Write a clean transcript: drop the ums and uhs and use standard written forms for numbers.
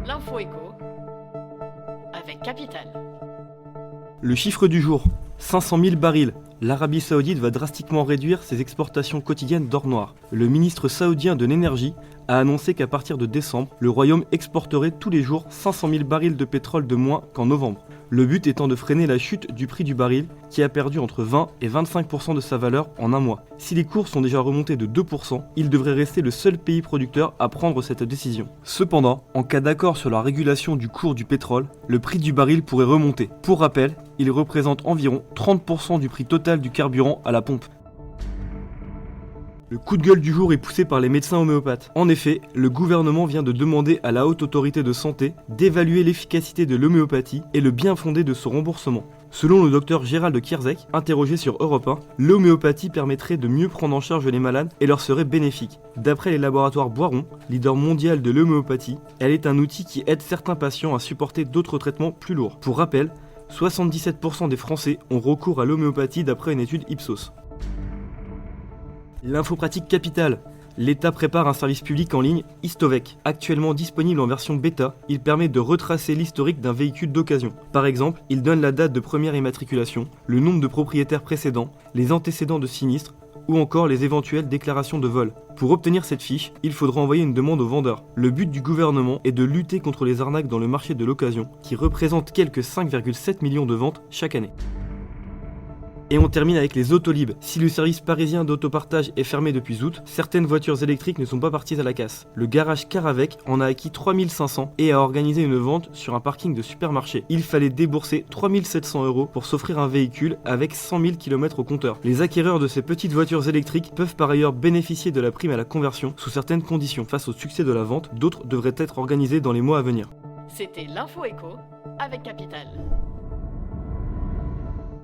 L'info éco avec Capital. Le chiffre du jour, 500 000 barils. L'Arabie Saoudite va drastiquement réduire ses exportations quotidiennes d'or noir. Le ministre saoudien de l'énergie a annoncé qu'à partir de décembre, le royaume exporterait tous les jours 500 000 barils de pétrole de moins qu'en novembre. Le but étant de freiner la chute du prix du baril qui a perdu entre 20 et 25% de sa valeur en un mois. Si les cours sont déjà remontés de 2%, il devrait rester le seul pays producteur à prendre cette décision. Cependant, en cas d'accord sur la régulation du cours du pétrole, le prix du baril pourrait remonter. Pour rappel, il représente environ 30% du prix total du carburant à la pompe. Le coup de gueule du jour est poussé par les médecins homéopathes. En effet, le gouvernement vient de demander à la Haute Autorité de Santé d'évaluer l'efficacité de l'homéopathie et le bien fondé de son remboursement. Selon le docteur Gérald Kierzek, interrogé sur Europe 1, l'homéopathie permettrait de mieux prendre en charge les malades et leur serait bénéfique. D'après les laboratoires Boiron, leader mondial de l'homéopathie, elle est un outil qui aide certains patients à supporter d'autres traitements plus lourds. Pour rappel, 77% des Français ont recours à l'homéopathie d'après une étude Ipsos. L'info pratique capitale. L'État prépare un service public en ligne, Histovec. Actuellement disponible en version bêta, il permet de retracer l'historique d'un véhicule d'occasion. Par exemple, il donne la date de première immatriculation, le nombre de propriétaires précédents, les antécédents de sinistres, ou encore les éventuelles déclarations de vol. Pour obtenir cette fiche, il faudra envoyer une demande au vendeur. Le but du gouvernement est de lutter contre les arnaques dans le marché de l'occasion, qui représente quelques 5,7 millions de ventes chaque année. Et on termine avec les Autolib. Si le service parisien d'autopartage est fermé depuis août, certaines voitures électriques ne sont pas parties à la casse. Le garage Caravec en a acquis 3500 et a organisé une vente sur un parking de supermarché. Il fallait débourser 3700 € pour s'offrir un véhicule avec 100 000 km au compteur. Les acquéreurs de ces petites voitures électriques peuvent par ailleurs bénéficier de la prime à la conversion sous certaines conditions. Face au succès de la vente, d'autres devraient être organisés dans les mois à venir. C'était l'info éco avec Capital.